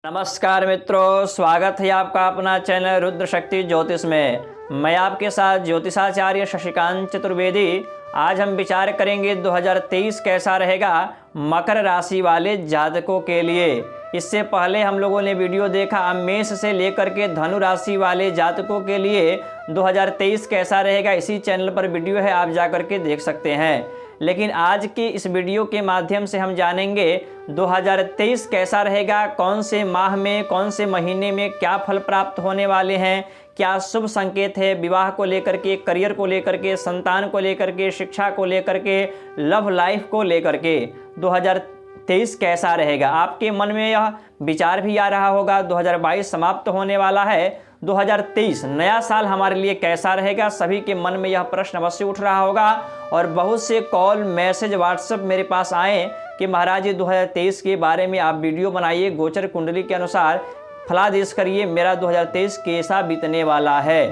नमस्कार मित्रों, स्वागत है आपका अपना चैनल रुद्र शक्ति ज्योतिष में। मैं आपके साथ ज्योतिषाचार्य शशिकांत चतुर्वेदी। आज हम विचार करेंगे 2023 कैसा रहेगा मकर राशि वाले जातकों के लिए। इससे पहले हम लोगों ने वीडियो देखा मेष से लेकर के धनु राशि वाले जातकों के लिए 2023 कैसा रहेगा, इसी चैनल पर वीडियो है, आप जा कर के देख सकते हैं। लेकिन आज की इस वीडियो के माध्यम से हम जानेंगे 2023 कैसा रहेगा, कौन से माह में, कौन से महीने में क्या फल प्राप्त होने वाले हैं, क्या शुभ संकेत है विवाह को लेकर के, करियर को लेकर के, संतान को लेकर के, शिक्षा को लेकर के, लव लाइफ को लेकर के 2023 कैसा रहेगा। आपके मन में यह विचार भी आ रहा होगा 2022 समाप्त होने वाला है, 2023 नया साल हमारे लिए कैसा रहेगा। सभी के मन में यह प्रश्न अवश्य उठ रहा होगा और बहुत से कॉल, मैसेज, व्हाट्सएप मेरे पास आए कि महाराज जी 2023 के बारे में आप वीडियो बनाइए, गोचर कुंडली के अनुसार फलादेश करिए, मेरा 2023 कैसा बीतने वाला है।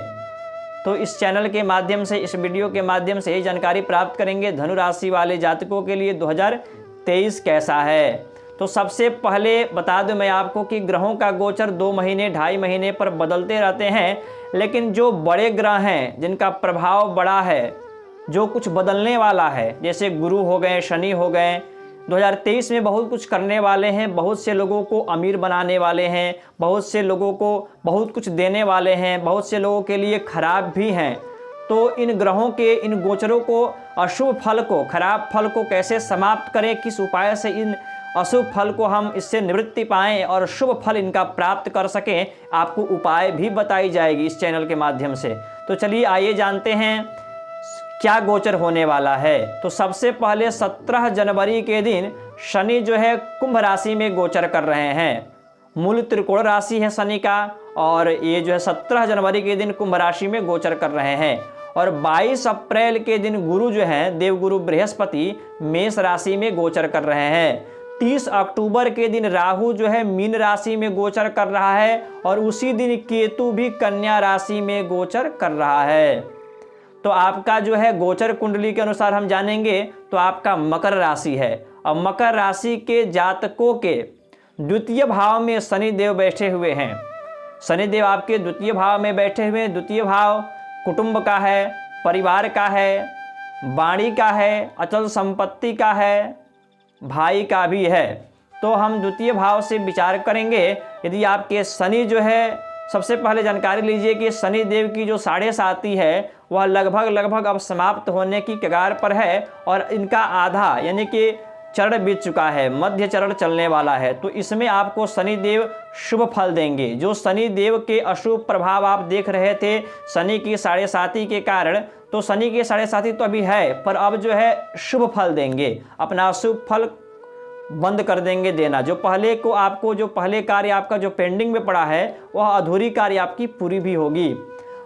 तो इस चैनल के माध्यम से, इस वीडियो के माध्यम से ये जानकारी प्राप्त करेंगे धनु राशि वाले जातकों के लिए 2023 कैसा है। तो सबसे पहले बता दूं मैं आपको कि ग्रहों का गोचर 2 महीने, 2.5 महीने पर बदलते रहते हैं, लेकिन जो बड़े ग्रह हैं जिनका प्रभाव बड़ा है, जो कुछ बदलने वाला है, जैसे गुरु हो गए, शनि हो गए, 2023 में बहुत कुछ करने वाले हैं, बहुत से लोगों को अमीर बनाने वाले हैं, बहुत से लोगों को बहुत कुछ देने वाले हैं, बहुत से लोगों के लिए खराब भी हैं। तो इन ग्रहों के, इन गोचरों को, अशुभ फल को, खराब फल को कैसे समाप्त करें, किस उपाय से इन अशुभ फल को हम इससे निवृत्ति पाएं और शुभ फल इनका प्राप्त कर सकें, आपको उपाय भी बताई जाएगी इस चैनल के माध्यम से। तो चलिए आइए जानते हैं क्या गोचर होने वाला है। तो सबसे पहले 17 जनवरी के दिन शनि जो है कुंभ राशि में गोचर कर रहे हैं। मूल त्रिकोण राशि है शनि का, और ये जो है 17 जनवरी के दिन कुंभ राशि में गोचर कर रहे हैं। और 22 अप्रैल के दिन गुरु जो है, देवगुरु बृहस्पति, मेष राशि में गोचर कर रहे हैं। 30 अक्टूबर के दिन राहु जो है मीन राशि में गोचर कर रहा है, और उसी दिन केतु भी कन्या राशि में गोचर कर रहा है। तो आपका जो है गोचर कुंडली के अनुसार हम जानेंगे तो आपका मकर राशि है, और मकर राशि के जातकों के द्वितीय भाव में शनि देव बैठे हुए हैं। शनि देव आपके द्वितीय भाव में बैठे हुए हैं। द्वितीय भाव कुटुंब का है, परिवार का है, वाणी का है, अचल संपत्ति का है, भाई का भी है। तो हम द्वितीय भाव से विचार करेंगे। यदि आपके शनि जो है, सबसे पहले जानकारी लीजिए कि शनि देव की जो 7.5 है वह लगभग अब समाप्त होने की कगार पर है, और इनका आधा यानी कि चरण बीत चुका है, मध्य चरण चलने वाला है। तो इसमें आपको शनि देव शुभ फल देंगे। जो शनि देव के अशुभ प्रभाव आप देख रहे थे शनि की 7.5 के कारण, तो शनि के 7.5 तो अभी है, पर अब जो है शुभ फल देंगे, अपना अशुभ फल बंद कर देंगे देना। जो पहले को आपको, जो पहले कार्य आपका जो पेंडिंग में पड़ा है, वह अधूरी कार्य आपकी पूरी भी होगी।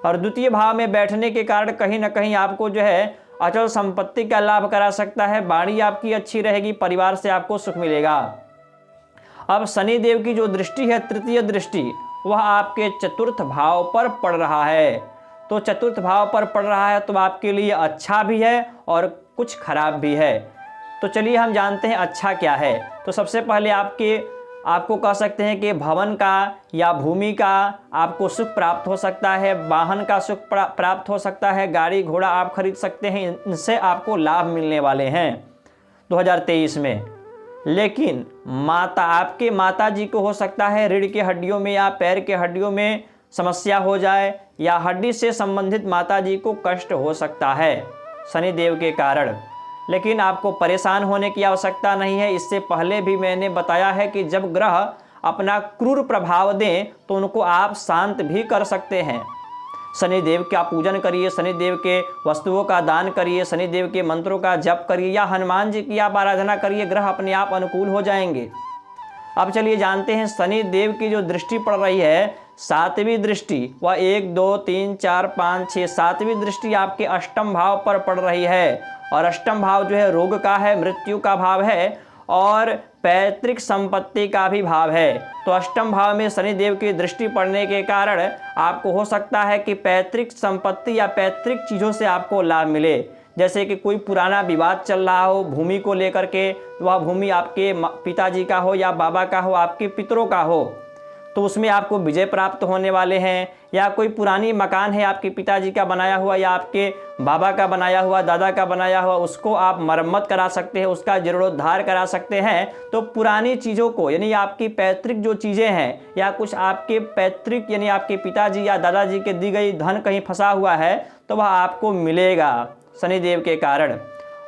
और द्वितीय भाव में बैठने के कारण कहीं ना कहीं आपको जो है अचल संपत्ति का लाभ करा सकता है, वाणी आपकी अच्छी रहेगी, परिवार से आपको सुख मिलेगा। अब शनि देव की जो दृष्टि है, तृतीय दृष्टि, वह आपके चतुर्थ भाव पर पड़ रहा है। तो चतुर्थ भाव पर पड़ रहा है तो आपके लिए अच्छा भी है और कुछ खराब भी है। तो चलिए हम जानते हैं अच्छा क्या है। तो सबसे पहले आपको कह सकते हैं कि भवन का या भूमि का आपको सुख प्राप्त हो सकता है, वाहन का सुख प्राप्त हो सकता है, गाड़ी घोड़ा आप खरीद सकते हैं, इनसे आपको लाभ मिलने वाले हैं 2023 में। लेकिन आपके माता जी को हो सकता है रीढ़ की हड्डियों में या पैर के हड्डियों में समस्या हो जाए, या हड्डी से संबंधित माता जी को कष्ट हो सकता है शनि देव के कारण। लेकिन आपको परेशान होने की आवश्यकता नहीं है। इससे पहले भी मैंने बताया है कि जब ग्रह अपना क्रूर प्रभाव दें तो उनको आप शांत भी कर सकते हैं। शनि देव का पूजन करिए, शनि देव के वस्तुओं का दान करिए, शनि देव के मंत्रों का जप करिए, या हनुमान जी की आप आराधना करिए, ग्रह अपने आप अनुकूल हो जाएंगे। अब चलिए जानते हैं शनि देव की जो दृष्टि पड़ रही है, 7वीं दृष्टि, वह 1 2 3 4 5 6 7वीं दृष्टि आपके अष्टम भाव पर पड़ रही है। और अष्टम भाव जो है रोग का है, मृत्यु का भाव है, और पैतृक संपत्ति का भी भाव है। तो अष्टम भाव में शनि देव की दृष्टि पड़ने के कारण आपको हो सकता है कि पैतृक संपत्ति या पैतृक चीज़ों से आपको लाभ मिले। जैसे कि कोई पुराना विवाद चल रहा हो भूमि को लेकर के, वह भूमि आपके पिताजी का हो या बाबा का हो, आपके पितरों का हो, तो उसमें आपको विजय प्राप्त होने वाले हैं। या कोई पुरानी मकान है आपके पिताजी का बनाया हुआ या आपके बाबा का बनाया हुआ, दादा का बनाया हुआ, उसको आप मरम्मत करा सकते हैं, उसका जीर्णोद्धार करा सकते हैं। तो पुरानी चीज़ों को, यानी आपकी पैतृक जो चीज़ें हैं या कुछ आपके पैतृक यानी आपके पिताजी या दादाजी के दी गई धन कहीं फंसा हुआ है तो वह आपको मिलेगा शनिदेव के कारण।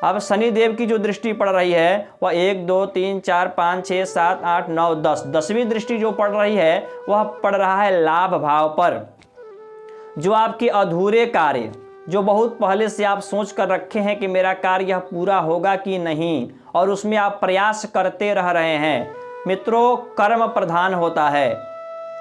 अब शनिदेव की जो दृष्टि पड़ रही है वह 1 2 3 4 5 6 7 8 9 10, 10वीं दृष्टि जो पड़ रही है वह पड़ रहा है लाभ भाव पर। जो आपके अधूरे कार्य, जो बहुत पहले से आप सोच कर रखे हैं कि मेरा कार्य यह पूरा होगा कि नहीं, और उसमें आप प्रयास करते रह रहे हैं। मित्रों, कर्म प्रधान होता है।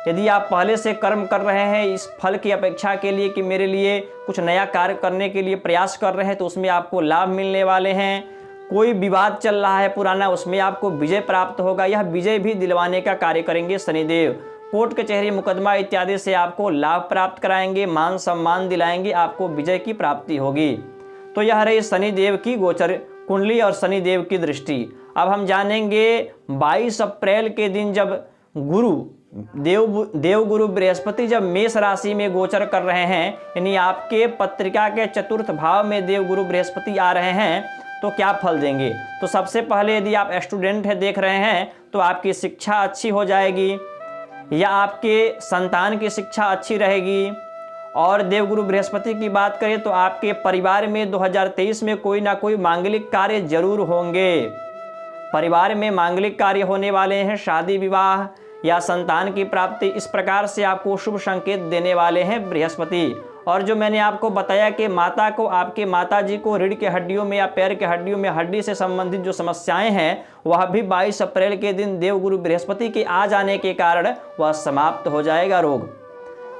यदि आप पहले से कर्म कर रहे हैं इस फल की अपेक्षा के लिए कि मेरे लिए कुछ नया कार्य करने के लिए प्रयास कर रहे हैं, तो उसमें आपको लाभ मिलने वाले हैं। कोई विवाद चल रहा है पुराना, उसमें आपको विजय प्राप्त होगा। यह विजय भी दिलवाने का कार्य करेंगे शनिदेव। कोर्ट कचहरी मुकदमा इत्यादि से आपको लाभ प्राप्त कराएंगे, मान सम्मान दिलाएंगे, आपको विजय की प्राप्ति होगी। तो यह रही शनिदेव की गोचर कुंडली और शनिदेव की दृष्टि। अब हम जानेंगे 22 अप्रैल के दिन जब देवगुरु बृहस्पति जब मेष राशि में गोचर कर रहे हैं, यानी आपके पत्रिका के चतुर्थ भाव में देवगुरु बृहस्पति आ रहे हैं, तो क्या फल देंगे। तो सबसे पहले यदि आप स्टूडेंट है देख रहे हैं तो आपकी शिक्षा अच्छी हो जाएगी या आपके संतान की शिक्षा अच्छी रहेगी। और देवगुरु बृहस्पति की बात करें तो आपके परिवार में 2023 में कोई ना कोई मांगलिक कार्य जरूर होंगे। परिवार में मांगलिक कार्य होने वाले हैं, शादी विवाह या संतान की प्राप्ति, इस प्रकार से आपको शुभ संकेत देने वाले हैं बृहस्पति। और जो मैंने आपको बताया कि माता को, आपके माताजी को रीढ़ के हड्डियों में या पैर के हड्डियों में हड्डी से संबंधित जो समस्याएं हैं वह भी 22 अप्रैल के दिन देवगुरु बृहस्पति के आ जाने के कारण वह समाप्त हो जाएगा रोग।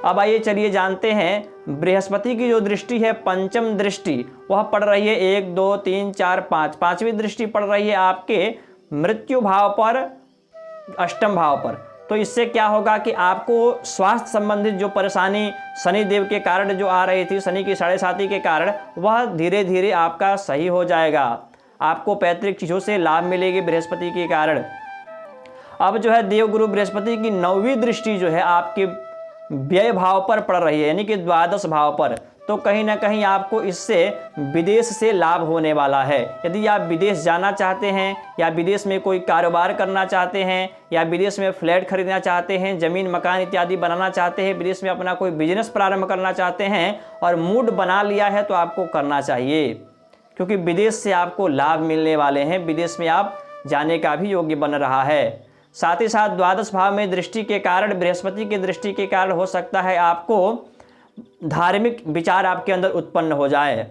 अब आइए चलिए जानते हैं बृहस्पति की जो दृष्टि है पंचम दृष्टि वह पड़ रही है 1 2 3 4 5, 5वीं दृष्टि पड़ रही है आपके मृत्यु भाव पर, अष्टम भाव पर। तो इससे क्या होगा कि आपको स्वास्थ्य संबंधित जो परेशानी शनिदेव के कारण जो आ रही थी, शनि की 7.5 के कारण, वह धीरे धीरे आपका सही हो जाएगा। आपको पैतृक चीज़ों से लाभ मिलेगी बृहस्पति के कारण। अब जो है देवगुरु बृहस्पति की 9वीं दृष्टि जो है आपके व्यय भाव पर पड़ रही है, यानी कि द्वादश भाव पर। तो कहीं ना कहीं आपको इससे विदेश से लाभ होने वाला है। यदि आप विदेश जाना चाहते हैं या विदेश में कोई कारोबार करना चाहते हैं या विदेश में फ्लैट खरीदना चाहते हैं, ज़मीन मकान इत्यादि बनाना चाहते हैं, विदेश में अपना कोई बिजनेस प्रारंभ करना चाहते हैं और मूड बना लिया है, तो आपको करना चाहिए, क्योंकि विदेश से आपको लाभ मिलने वाले हैं। विदेश में आप जाने का भी योग्य बन रहा है। साथ ही साथ द्वादश भाव में दृष्टि के कारण, बृहस्पति की दृष्टि के कारण हो सकता है आपको धार्मिक विचार आपके अंदर उत्पन्न हो जाए।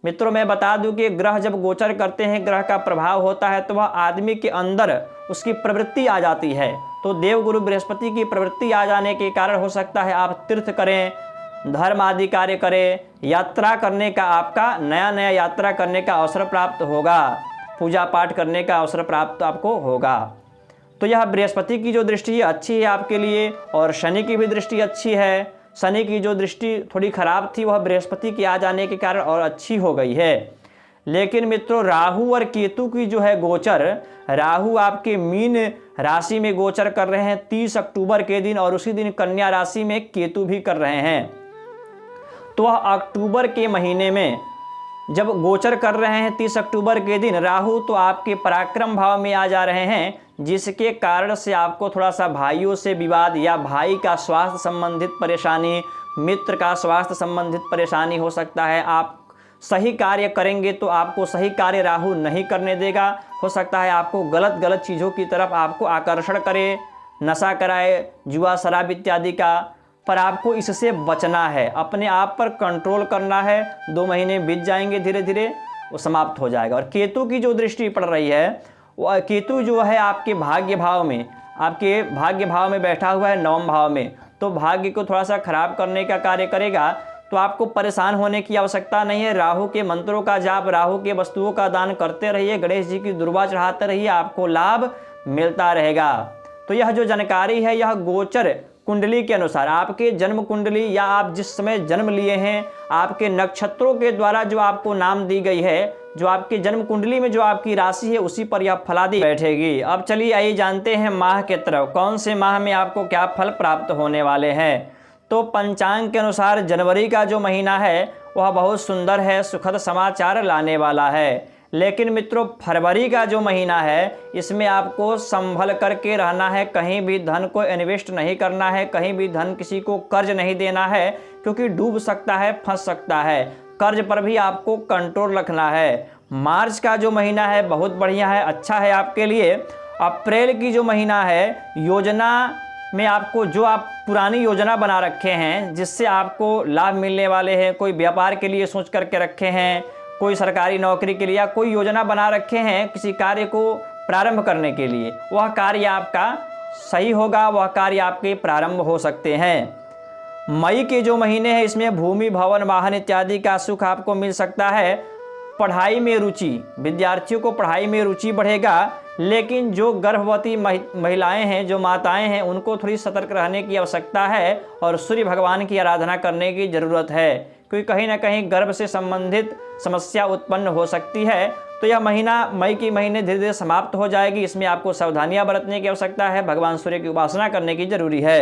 मित्रों, मैं बता दूं कि ग्रह जब गोचर करते हैं, ग्रह का प्रभाव होता है, तो वह आदमी के अंदर उसकी प्रवृत्ति आ जाती है। तो देवगुरु बृहस्पति की प्रवृत्ति आ जाने के कारण हो सकता है आप तीर्थ करें, धर्म आदि कार्य करें, यात्रा करने का, आपका नया नया यात्रा करने का अवसर प्राप्त होगा, पूजा पाठ करने का अवसर प्राप्त आपको होगा। तो यह बृहस्पति की जो दृष्टि है अच्छी है आपके लिए, और शनि की भी दृष्टि अच्छी है। शनि की जो दृष्टि थोड़ी खराब थी वह बृहस्पति के आ जाने के कारण और अच्छी हो गई है। लेकिन मित्रों, राहु और केतु की जो है गोचर, राहु आपके मीन राशि में गोचर कर रहे हैं 30 अक्टूबर के दिन, और उसी दिन कन्या राशि में केतु भी कर रहे हैं। तो वह अक्टूबर के महीने में जब गोचर कर रहे हैं 30 अक्टूबर के दिन राहु, तो आपके पराक्रम भाव में आ जा रहे हैं, जिसके कारण से आपको थोड़ा सा भाइयों से विवाद या भाई का स्वास्थ्य संबंधित परेशानी, मित्र का स्वास्थ्य संबंधित परेशानी हो सकता है। आप सही कार्य करेंगे तो आपको सही कार्य राहु नहीं करने देगा। हो सकता है आपको गलत चीज़ों की तरफ आपको आकर्षण करे, नशा कराए, जुआ शराब इत्यादि का, पर आपको इससे बचना है, अपने आप पर कंट्रोल करना है। 2 महीने बीत जाएंगे, धीरे धीरे वो समाप्त हो जाएगा। और केतु की जो दृष्टि पड़ रही है, वो केतु जो है आपके भाग्य भाव में, आपके भाग्य भाव में बैठा हुआ है 9वें भाव में, तो भाग्य को थोड़ा सा खराब करने का कार्य करेगा। तो आपको परेशान होने की आवश्यकता नहीं है। राहु के मंत्रों का जाप, राहु के वस्तुओं का दान करते रहिए, गणेश जी की दुर्वा चढ़ाते रहिए, आपको लाभ मिलता रहेगा। तो यह जो जानकारी है यह गोचर कुंडली के अनुसार, आपके जन्म कुंडली या आप जिस समय जन्म लिए हैं, आपके नक्षत्रों के द्वारा जो आपको नाम दी गई है, जो आपकी जन्म कुंडली में जो आपकी राशि है उसी पर यह फलादि बैठेगी। अब चलिए आइए जानते हैं माह के तरफ, कौन से माह में आपको क्या फल प्राप्त होने वाले हैं। तो पंचांग के अनुसार जनवरी का जो महीना है वह बहुत सुंदर है, सुखद समाचार लाने वाला है। लेकिन मित्रों फरवरी का जो महीना है इसमें आपको संभल करके रहना है, कहीं भी धन को इन्वेस्ट नहीं करना है, कहीं भी धन किसी को कर्ज नहीं देना है, क्योंकि डूब सकता है, फंस सकता है। कर्ज पर भी आपको कंट्रोल रखना है। मार्च का जो महीना है बहुत बढ़िया है, अच्छा है आपके लिए। अप्रैल की जो महीना है योजना में आपको जो आप पुरानी योजना बना रखे हैं जिससे आपको लाभ मिलने वाले हैं, कोई व्यापार के लिए सोच करके रखे हैं, कोई सरकारी नौकरी के लिए या कोई योजना बना रखे हैं किसी कार्य को प्रारंभ करने के लिए, वह कार्य आपका सही होगा, वह कार्य आपके प्रारंभ हो सकते हैं। मई के जो महीने हैं इसमें भूमि भवन वाहन इत्यादि का सुख आपको मिल सकता है। पढ़ाई में रुचि, विद्यार्थियों को पढ़ाई में रुचि बढ़ेगा, लेकिन जो गर्भवती महिलाएं हैं, जो माताएं हैं, उनको थोड़ी सतर्क रहने की आवश्यकता है और सूर्य भगवान की आराधना करने की ज़रूरत है, क्योंकि कहीं ना कहीं गर्भ से संबंधित समस्या उत्पन्न हो सकती है। तो यह महीना मई की महीने धीरे धीरे समाप्त हो जाएगी, इसमें आपको सावधानियां बरतने की आवश्यकता है, भगवान सूर्य की उपासना करने की जरूरी है।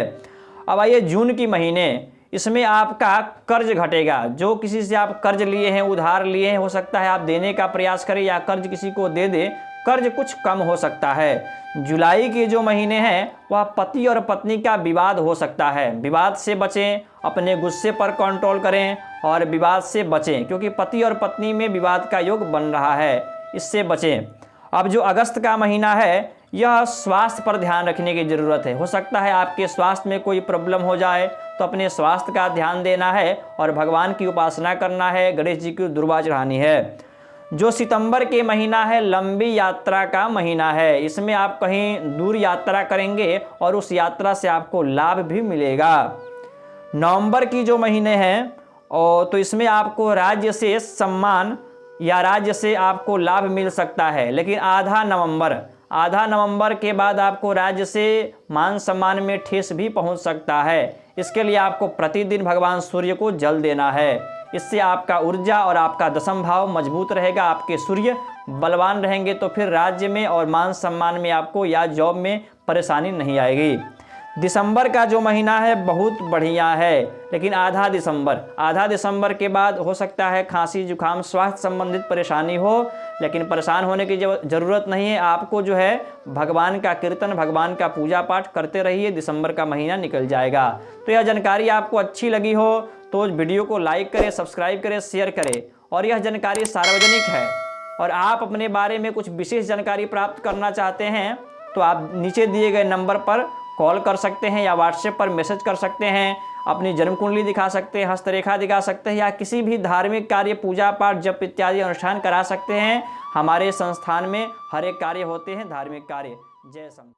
अब आइए जून की महीने, इसमें आपका कर्ज घटेगा। जो किसी से आप कर्ज लिए हैं, उधार लिए हैं, हो सकता है आप देने का प्रयास करें या कर्ज किसी को दे दे, कर्ज कुछ कम हो सकता है। जुलाई के जो महीने हैं वह पति और पत्नी का विवाद हो सकता है, विवाद से बचें, अपने गुस्से पर कंट्रोल करें और विवाद से बचें, क्योंकि पति और पत्नी में विवाद का योग बन रहा है, इससे बचें। अब जो अगस्त का महीना है यह स्वास्थ्य पर ध्यान रखने की ज़रूरत है। हो सकता है आपके स्वास्थ्य में कोई प्रॉब्लम हो जाए, तो अपने स्वास्थ्य का ध्यान देना है और भगवान की उपासना करना है, गणेश जी की दुर्वा चढ़ानी है। जो सितंबर के महीना है लंबी यात्रा का महीना है, इसमें आप कहीं दूर यात्रा करेंगे और उस यात्रा से आपको लाभ भी मिलेगा। नवंबर की जो महीने हैं और तो इसमें आपको राज्य से सम्मान या राज्य से आपको लाभ मिल सकता है, लेकिन आधा नवंबर के बाद आपको राज्य से मान सम्मान में ठेस भी पहुंच सकता है। इसके लिए आपको प्रतिदिन भगवान सूर्य को जल देना है, इससे आपका ऊर्जा और आपका दशम भाव मजबूत रहेगा, आपके सूर्य बलवान रहेंगे, तो फिर राज्य में और मान सम्मान में आपको या जॉब में परेशानी नहीं आएगी। दिसंबर का जो महीना है बहुत बढ़िया है, लेकिन आधा दिसंबर के बाद हो सकता है खांसी जुकाम स्वास्थ्य संबंधित परेशानी हो, लेकिन परेशान होने की ज़रूरत नहीं है। आपको जो है भगवान का कीर्तन, भगवान का पूजा पाठ करते रहिए, दिसंबर का महीना निकल जाएगा। तो यह जानकारी आपको अच्छी लगी हो तो वीडियो को लाइक करें, सब्सक्राइब करें, शेयर करें। और यह जानकारी सार्वजनिक है और आप अपने बारे में कुछ विशेष जानकारी प्राप्त करना चाहते हैं तो आप नीचे दिए गए नंबर पर कॉल कर सकते हैं या व्हाट्सएप पर मैसेज कर सकते हैं, अपनी जन्म कुंडली दिखा सकते हैं, हस्तरेखा दिखा सकते हैं या किसी भी धार्मिक कार्य, पूजा पाठ, जप इत्यादि अनुष्ठान करा सकते हैं। हमारे संस्थान में हर एक कार्य होते हैं धार्मिक कार्य। जय संत।